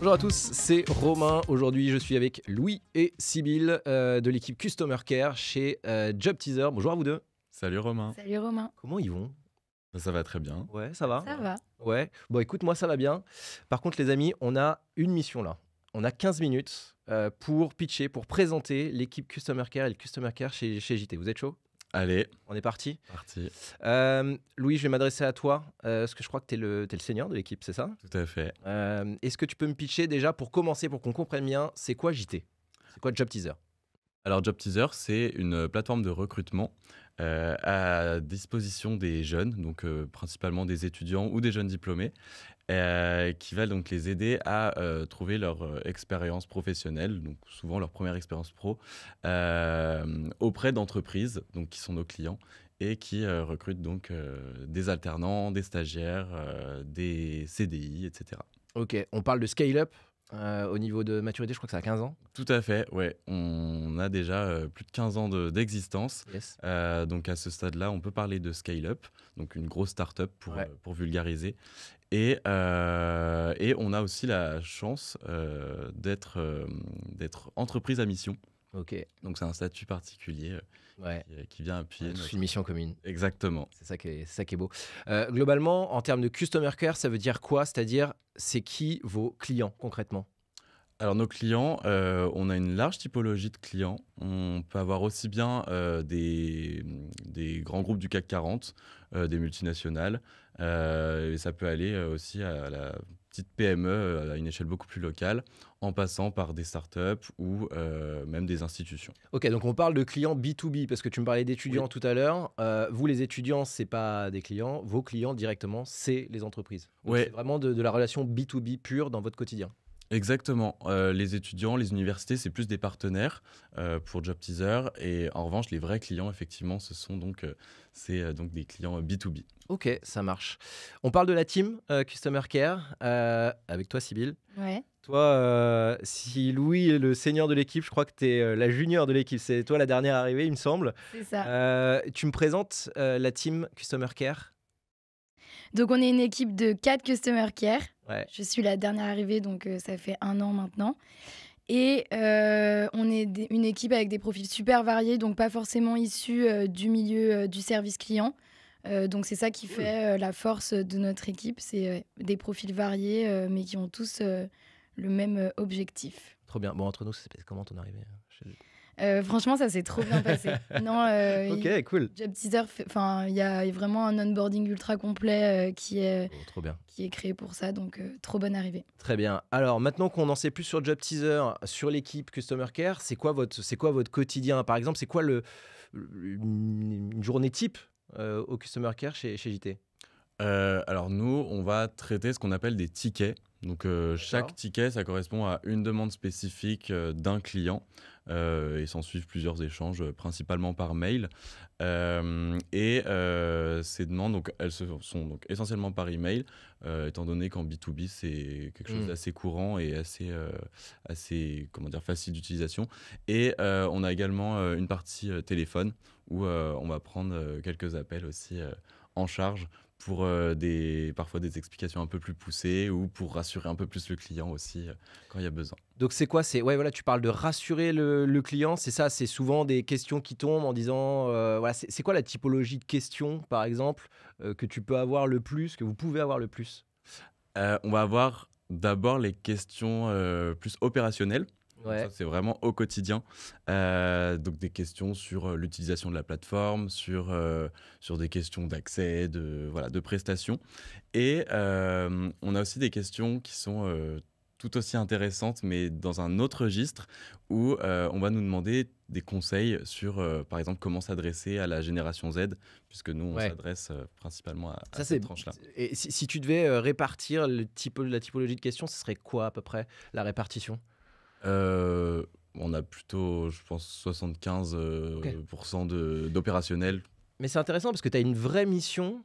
Bonjour à tous, c'est Romain. Aujourd'hui, je suis avec Louis et Sybille de l'équipe Customer Care chez Job Teaser. Bonjour à vous deux. Salut Romain. Salut Romain. Comment ils vont? Ça va très bien. Ouais, ça va? Ça va. Ouais. Bon, écoute, moi, ça va bien. Par contre, les amis, on a une mission là. On a 15 minutes pour pitcher, pour présenter l'équipe Customer Care et le Customer Care chez JT. Vous êtes chaud? Allez, On est parti. parti. Louis, je vais m'adresser à toi, parce que je crois que tu es le senior de l'équipe, c'est ça? Tout à fait. Est-ce que tu peux me pitcher déjà pour commencer, pour qu'on comprenne bien, c'est quoi JT? C'est quoi Job Teaser? Alors Job Teaser, c'est une plateforme de recrutement à disposition des jeunes, donc principalement des étudiants ou des jeunes diplômés, qui va donc les aider à trouver leur expérience professionnelle, donc souvent leur première expérience pro, auprès d'entreprises, donc qui sont nos clients et qui recrutent donc des alternants, des stagiaires, des CDI, etc. Ok, on parle de scale-up. Au niveau de maturité, je crois que ça a 15 ans. Tout à fait, ouais. On a déjà plus de 15 ans d'existence. Yes. Donc à ce stade-là, on peut parler de scale-up, donc une grosse start-up Ouais. pour vulgariser. Et on a aussi la chance d'être entreprise à mission. Ok, Donc c'est un statut particulier ouais. qui vient On appuyer a tous notre... une mission commune. Exactement. C'est ça qui est beau. Globalement, en termes de Customer Care, ça veut dire quoi? C'est-à-dire, c'est qui vos clients concrètement? Alors nos clients, on a une large typologie de clients. On peut avoir aussi bien des grands groupes du CAC 40, des multinationales, et ça peut aller aussi à la petite PME à une échelle beaucoup plus locale, en passant par des startups ou même des institutions. Ok, donc on parle de clients B2B, parce que tu me parlais d'étudiants Oui. tout à l'heure. Vous, les étudiants, c'est pas des clients. Vos clients, directement, c'est les entreprises. Donc Ouais. c'est vraiment de la relation B2B pure dans votre quotidien. Exactement. Les étudiants, les universités, c'est plus des partenaires pour Job Teaser. Et en revanche, les vrais clients, effectivement, ce sont donc, donc des clients B2B. Ok, ça marche. On parle de la team Customer Care, avec toi, Sybille. Ouais. Toi, si Louis est le senior de l'équipe, je crois que tu es la junior de l'équipe. C'est toi la dernière arrivée, il me semble. C'est ça. Tu me présentes la team Customer Care? Donc on est une équipe de 4 Customer Care. Ouais. Je suis la dernière arrivée, donc ça fait 1 an maintenant. Et on est une équipe avec des profils super variés, donc pas forcément issus du milieu du service client. Donc c'est ça qui fait la force de notre équipe. C'est des profils variés, mais qui ont tous le même objectif. Trop bien. Bon, entre nous, ça s'est passé comment ton arrivée? Franchement, ça s'est trop bien passé. Non, Ok, cool. Job Teaser, il y a vraiment un onboarding ultra complet qui est Trop bien. créé pour ça, donc trop bonne arrivée. Très bien. Alors, maintenant qu'on en sait plus sur Job Teaser, sur l'équipe Customer Care, c'est quoi votre quotidien? Par exemple, c'est quoi une journée type au Customer Care chez JT? Alors nous, on va traiter ce qu'on appelle des tickets. Donc chaque ticket, ça correspond à une demande spécifique d'un client. Et s'en suivent plusieurs échanges, principalement par mail. Ces demandes, donc, elles sont donc essentiellement par email, étant donné qu'en B2B, c'est quelque chose d'assez courant et assez facile d'utilisation. Et on a également une partie téléphone où on va prendre quelques appels aussi en charge pour parfois des explications un peu plus poussées ou pour rassurer un peu plus le client aussi quand il y a besoin. Donc c'est quoi? Ouais, voilà, tu parles de rassurer le client, c'est ça? C'est souvent des questions qui tombent en disant, voilà, c'est quoi la typologie de questions, par exemple, que tu peux avoir le plus, que vous pouvez avoir le plus? On va avoir d'abord les questions plus opérationnelles. Donc Ouais. ça, c'est vraiment au quotidien. Donc des questions sur l'utilisation de la plateforme, sur des questions d'accès, de prestations. Et on a aussi des questions qui sont tout aussi intéressantes, mais dans un autre registre, où on va nous demander des conseils sur, par exemple, comment s'adresser à la génération Z, puisque nous, on s'adresse principalement à cette tranche-là. Et si tu devais répartir la typologie de questions, ce serait quoi à peu près la répartition? On a plutôt, je pense, 75% d'opérationnel. Mais c'est intéressant parce que tu as une vraie mission,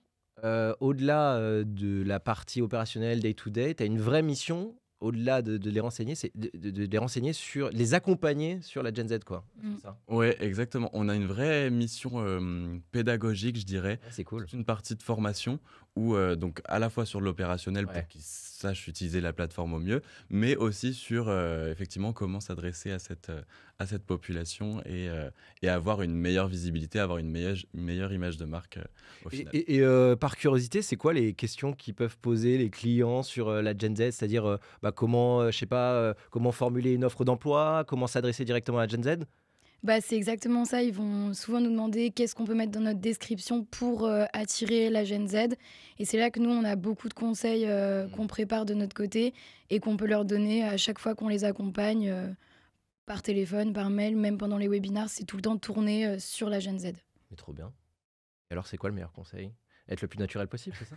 au-delà de la partie opérationnelle day-to-day, tu as une vraie mission au-delà de les renseigner, c'est de les renseigner sur, les accompagner sur la Gen Z, quoi. Mm. C'est ça. Ouais, exactement. On a une vraie mission pédagogique, je dirais. Ouais, c'est cool. Toute une partie de formation où, donc, à la fois sur l'opérationnel Ouais. pour qu'ils sachent utiliser la plateforme au mieux, mais aussi sur effectivement comment s'adresser à cette population et avoir une meilleure visibilité, avoir une meilleure image de marque au final. Par curiosité, c'est quoi les questions qu'ils peuvent poser les clients sur la Gen Z? C'est-à-dire, comment, je sais pas, comment formuler une offre d'emploi, comment s'adresser directement à la Gen Z? Bah, c'est exactement ça. Ils vont souvent nous demander qu'est-ce qu'on peut mettre dans notre description pour attirer la Gen Z. Et c'est là que nous, on a beaucoup de conseils qu'on prépare de notre côté et qu'on peut leur donner à chaque fois qu'on les accompagne par téléphone, par mail, même pendant les webinars. C'est tout le temps tourné sur la Gen Z. Mais trop bien. Et alors, c'est quoi le meilleur conseil? Être le plus naturel possible, c'est ça?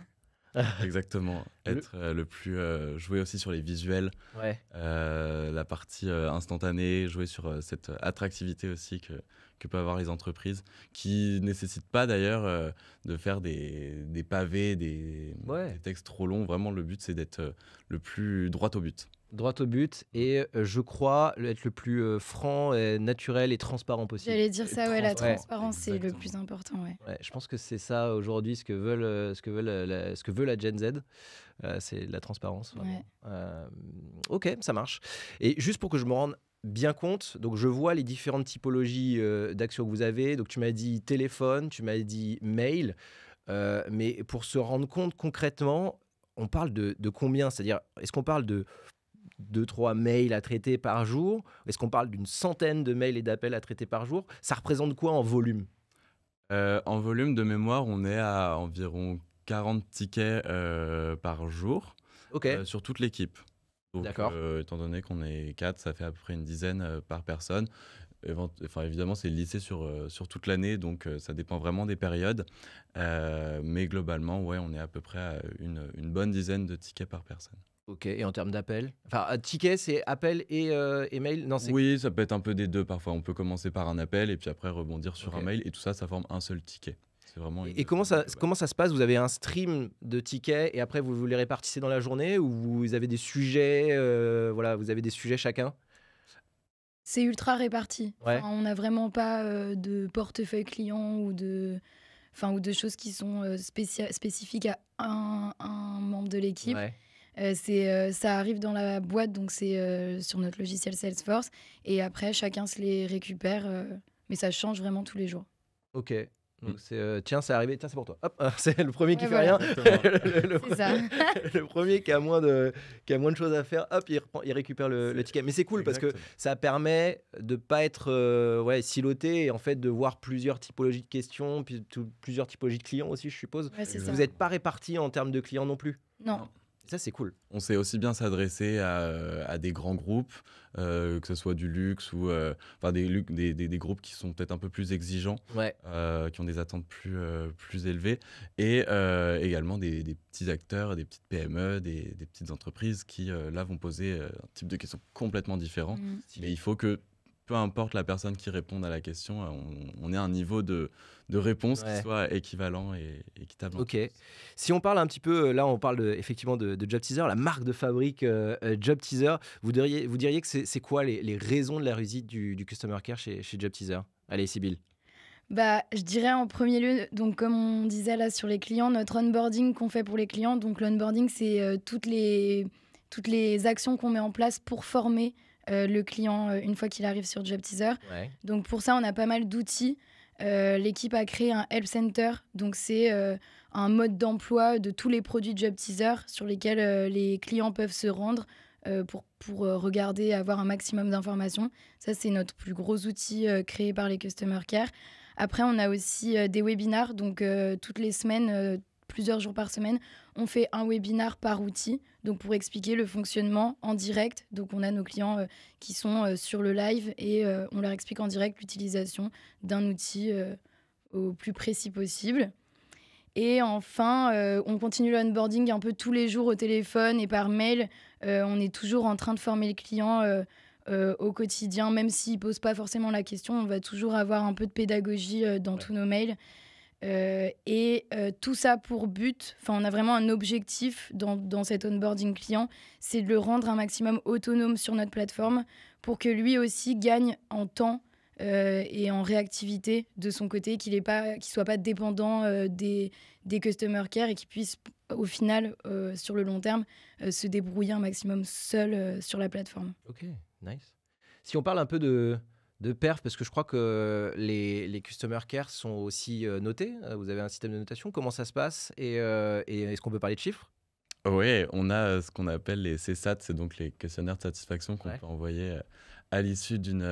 Exactement. Être le plus. Jouer aussi sur les visuels, Ouais. la partie instantanée, jouer sur cette attractivité aussi que peuvent avoir les entreprises, qui nécessitent pas d'ailleurs de faire des pavés, des textes trop longs. Vraiment, le but, c'est d'être le plus droit au but. Droit au but et je crois être le plus franc, et naturel et transparent possible. J'allais dire ça, ouais, la Transparent, transparence, c'est le exactement. plus important. Ouais. Ouais, je pense que c'est ça aujourd'hui ce que veut la Gen Z, c'est la transparence. Vraiment. Ok, ça marche. Et juste pour que je me rende bien compte, donc je vois les différentes typologies d'actions que vous avez. Donc tu m'as dit téléphone, tu m'as dit mail, mais pour se rendre compte concrètement, on parle de combien? C'est-à-dire, est-ce qu'on parle de 2-3 mails à traiter par jour? Est-ce qu'on parle d'une centaine de mails et d'appels à traiter par jour? Ça représente quoi en volume? En volume de mémoire, on est à environ 40 tickets par jour Ok, sur toute l'équipe. Donc, d'accord. étant donné qu'on est 4, ça fait à peu près une dizaine par personne. Enfin, évidemment, c'est lissé sur toute l'année, donc ça dépend vraiment des périodes. Mais globalement, ouais, on est à peu près à une bonne dizaine de tickets par personne. Ok, et en termes d'appels? Enfin, ticket, c'est appel et mail? Non, c'est... Oui, ça peut être un peu des deux parfois. On peut commencer par un appel et puis après rebondir sur Ok. un mail, et tout ça, ça forme un seul ticket. C'est vraiment Et comment ça se passe? Vous avez un stream de tickets et après vous les répartissez dans la journée ou vous avez des sujets, voilà, vous avez des sujets chacun? C'est ultra réparti. Ouais. Enfin, on n'a vraiment pas de portefeuille client ou de choses qui sont spécifiques à un membre de l'équipe. Ouais. Ça arrive dans la boîte, donc c'est sur notre logiciel Salesforce. Et après, chacun se les récupère. Mais ça change vraiment tous les jours. Ok. Donc c'est tiens, c'est arrivé, tiens, c'est pour toi. Hop, c'est le premier qui Ouais, fait voilà. rien. le, C'est ça. le premier qui a moins de choses à faire, hop, il récupère le ticket. Mais c'est cool parce que ça permet de pas être siloté et en fait de voir plusieurs typologies de questions, puis plusieurs typologies de clients aussi, je suppose. Ouais, c'est ça. Vous n'êtes pas répartis en termes de clients non plus. Non. Ça, c'est cool. On sait aussi bien s'adresser à des grands groupes, que ce soit du luxe ou des groupes qui sont peut-être un peu plus exigeants, Ouais. qui ont des attentes plus élevées, et également des petits acteurs, des petites PME, des petites entreprises qui, là, vont poser un type de questions complètement différent. Mm. Mais il faut que, peu importe la personne qui réponde à la question, on ait un niveau de réponse qui soit équivalent et équitable. Ok. Si on parle un petit peu, là on parle effectivement de Job Teaser, la marque de fabrique Job Teaser, vous diriez que c'est quoi les raisons de la réussite du Customer Care chez Job Teaser? Allez, Sybille. Bah, je dirais en premier lieu, donc comme on disait là sur les clients, notre onboarding qu'on fait pour les clients. Donc l'onboarding, c'est toutes les actions qu'on met en place pour former le client une fois qu'il arrive sur Job Teaser. Ouais. Donc pour ça, on a pas mal d'outils. L'équipe a créé un Help Center, donc c'est un mode d'emploi de tous les produits Job Teaser sur lesquels les clients peuvent se rendre pour regarder et avoir un maximum d'informations. Ça, c'est notre plus gros outil créé par les Customer Care. Après, on a aussi des webinars, donc toutes les semaines, plusieurs jours par semaine, on fait un webinar par outil, donc pour expliquer le fonctionnement en direct. Donc on a nos clients qui sont sur le live et on leur explique en direct l'utilisation d'un outil au plus précis possible. Et enfin, on continue l'onboarding un peu tous les jours au téléphone et par mail. On est toujours en train de former le client au quotidien, même s'il ne pose pas forcément la question. On va toujours avoir un peu de pédagogie dans tous nos mails. Tout ça pour but, on a vraiment un objectif dans cet onboarding client, c'est de le rendre un maximum autonome sur notre plateforme pour que lui aussi gagne en temps et en réactivité de son côté, qu'il soit pas dépendant des customer care et qu'il puisse au final, sur le long terme, se débrouiller un maximum seul sur la plateforme. Ok, nice. Si on parle un peu de perf, parce que je crois que les customer care sont aussi notés. Vous avez un système de notation. Comment ça se passe et est-ce qu'on peut parler de chiffres? Oui, on a ce qu'on appelle les CSAT, c'est donc les questionnaires de satisfaction qu'on Ouais. peut envoyer à l'issue d'une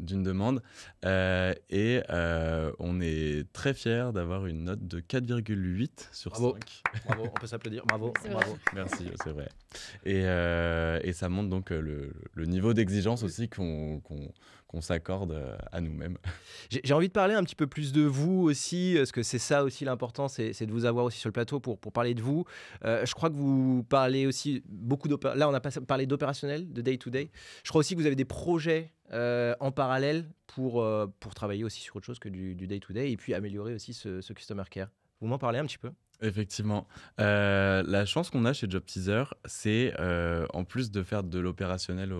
demande. On est très fiers d'avoir une note de 4,8 sur Bravo. 5. Bravo, on peut s'applaudir. Bravo, C'est vrai. bravo. Merci, c'est vrai. Et ça montre donc le niveau d'exigence aussi qu'on s'accorde à nous-mêmes. J'ai envie de parler un petit peu plus de vous aussi, parce que c'est ça aussi l'important, c'est de vous avoir aussi sur le plateau pour parler de vous. Je crois que vous parlez aussi beaucoup là on a parlé d'opérationnel, de day-to-day. Je crois aussi que vous avez des projets en parallèle pour travailler aussi sur autre chose que du day-to-day et puis améliorer aussi ce customer care. Vous m'en parlez un petit peu? Effectivement. La chance qu'on a chez Job Teaser, c'est en plus de faire de l'opérationnel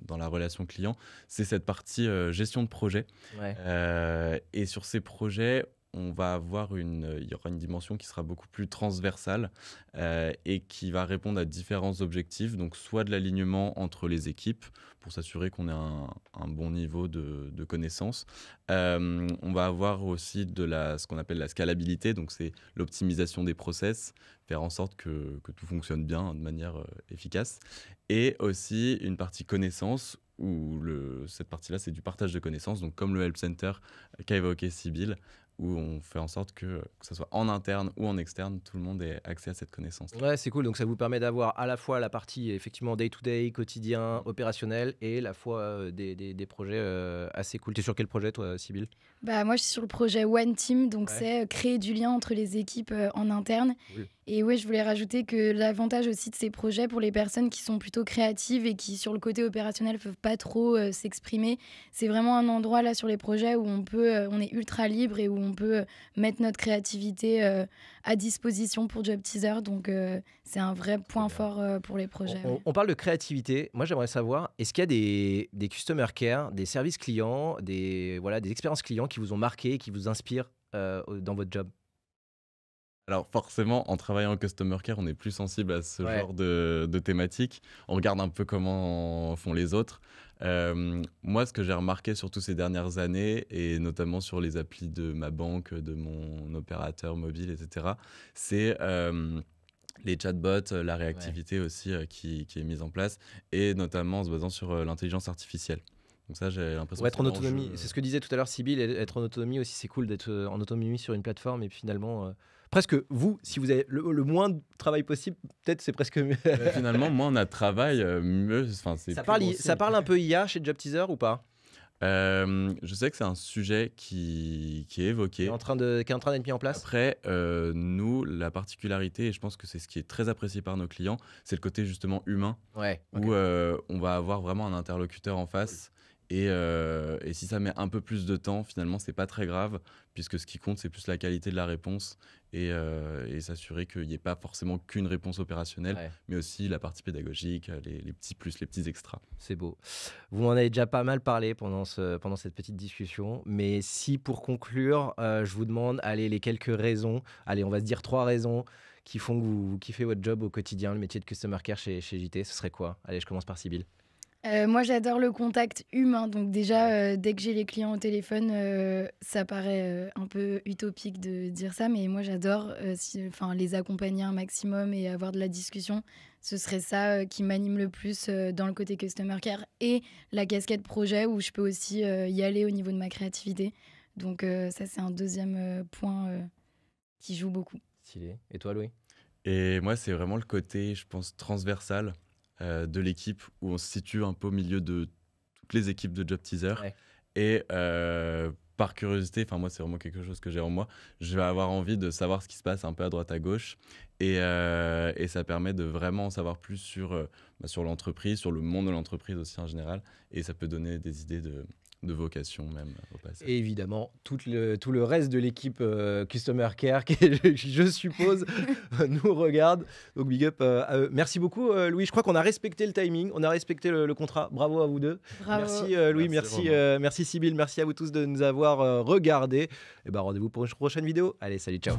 dans la relation client, c'est cette partie gestion de projet. Ouais. Et sur ces projets, il y aura une dimension qui sera beaucoup plus transversale et qui va répondre à différents objectifs, donc soit de l'alignement entre les équipes pour s'assurer qu'on ait un bon niveau de connaissances. On va avoir aussi ce qu'on appelle la scalabilité, donc c'est l'optimisation des process, faire en sorte que tout fonctionne bien de manière efficace. Et aussi une partie connaissance, où cette partie-là, c'est du partage de connaissances, donc comme le Help Center qu'a évoqué Sybille, où on fait en sorte que ce soit en interne ou en externe, tout le monde ait accès à cette connaissance. Ouais, c'est cool. Donc ça vous permet d'avoir à la fois la partie effectivement day-to-day, quotidien, opérationnel, et la fois des projets assez cool. T'es sur quel projet toi, Sybille? Moi, je suis sur le projet One Team, donc Ouais. c'est créer du lien entre les équipes en interne. Cool. Et oui, je voulais rajouter que l'avantage aussi de ces projets pour les personnes qui sont plutôt créatives et qui, sur le côté opérationnel, ne peuvent pas trop s'exprimer, c'est vraiment un endroit là sur les projets où on est ultra libre et où on peut mettre notre créativité à disposition pour Job Teaser. Donc, c'est un vrai point bien. fort pour les projets. On parle de créativité. Moi, j'aimerais savoir, est-ce qu'il y a des customer care, des services clients, des expériences clients qui vous ont marqué, qui vous inspirent dans votre job? Alors forcément, en travaillant en Customer Care, on est plus sensible à ce Ouais. genre de thématiques. On regarde un peu comment font les autres. Moi, ce que j'ai remarqué surtout ces dernières années, et notamment sur les applis de ma banque, de mon opérateur mobile, etc., c'est les chatbots, la réactivité aussi qui est mise en place, et notamment en se basant sur l'intelligence artificielle. Donc ça, j'ai l'impression Pour que être en c'est l'enjeu. autonomie, c'est ce que disait tout à l'heure Sybille, être en autonomie aussi, c'est cool d'être en autonomie sur une plateforme et puis finalement, presque vous, si vous avez le moins de travail possible, peut-être c'est presque mieux. Finalement, moins on a de travail, mieux. C'est Ça plus parle, bon ça signe. parle un peu IA chez Job Teaser ou pas? Je sais que c'est un sujet qui est Qui est évoqué. en train d'être mis en place? Après, nous, la particularité, et je pense que c'est ce qui est très apprécié par nos clients, c'est le côté justement humain, Ouais. où on va avoir vraiment un interlocuteur en face. Et si ça met un peu plus de temps, finalement, c'est pas très grave, puisque ce qui compte, c'est plus la qualité de la réponse et s'assurer qu'il n'y ait pas forcément qu'une réponse opérationnelle, Ouais. mais aussi la partie pédagogique, les petits plus, les petits extras. C'est beau. Vous m'en avez déjà pas mal parlé pendant cette petite discussion, mais si pour conclure, je vous demande, allez, les quelques raisons, allez, on va se dire 3 raisons qui font que vous kiffez votre job au quotidien, le métier de Customer Care chez JT, ce serait quoi? Allez, je commence par Sybille. Moi, j'adore le contact humain. Donc déjà, dès que j'ai les clients au téléphone, ça paraît un peu utopique de dire ça, mais moi, j'adore les accompagner un maximum et avoir de la discussion. Ce serait ça qui m'anime le plus dans le côté Customer Care et la casquette projet où je peux aussi y aller au niveau de ma créativité. Donc ça, c'est un deuxième point qui joue beaucoup. Stylé. Et toi, Louis? Et moi, c'est vraiment le côté, je pense, transversal de l'équipe, où on se situe un peu au milieu de toutes les équipes de Job Teaser. Ouais. Et par curiosité, moi, c'est vraiment quelque chose que j'ai en moi, je vais avoir envie de savoir ce qui se passe un peu à droite à gauche. Et ça permet de vraiment en savoir plus sur l'entreprise, sur le monde de l'entreprise aussi en général. Et ça peut donner des idées de vocation même au passage. Et évidemment, tout le reste de l'équipe Customer Care qui, je suppose, nous regarde. Donc big up à eux. Merci beaucoup Louis, je crois qu'on a respecté le timing, on a respecté le contrat. Bravo à vous deux. Bravo. Merci Louis, merci Sybille, merci à vous tous de nous avoir regardés. Et rendez-vous pour une prochaine vidéo. Allez, salut, ciao.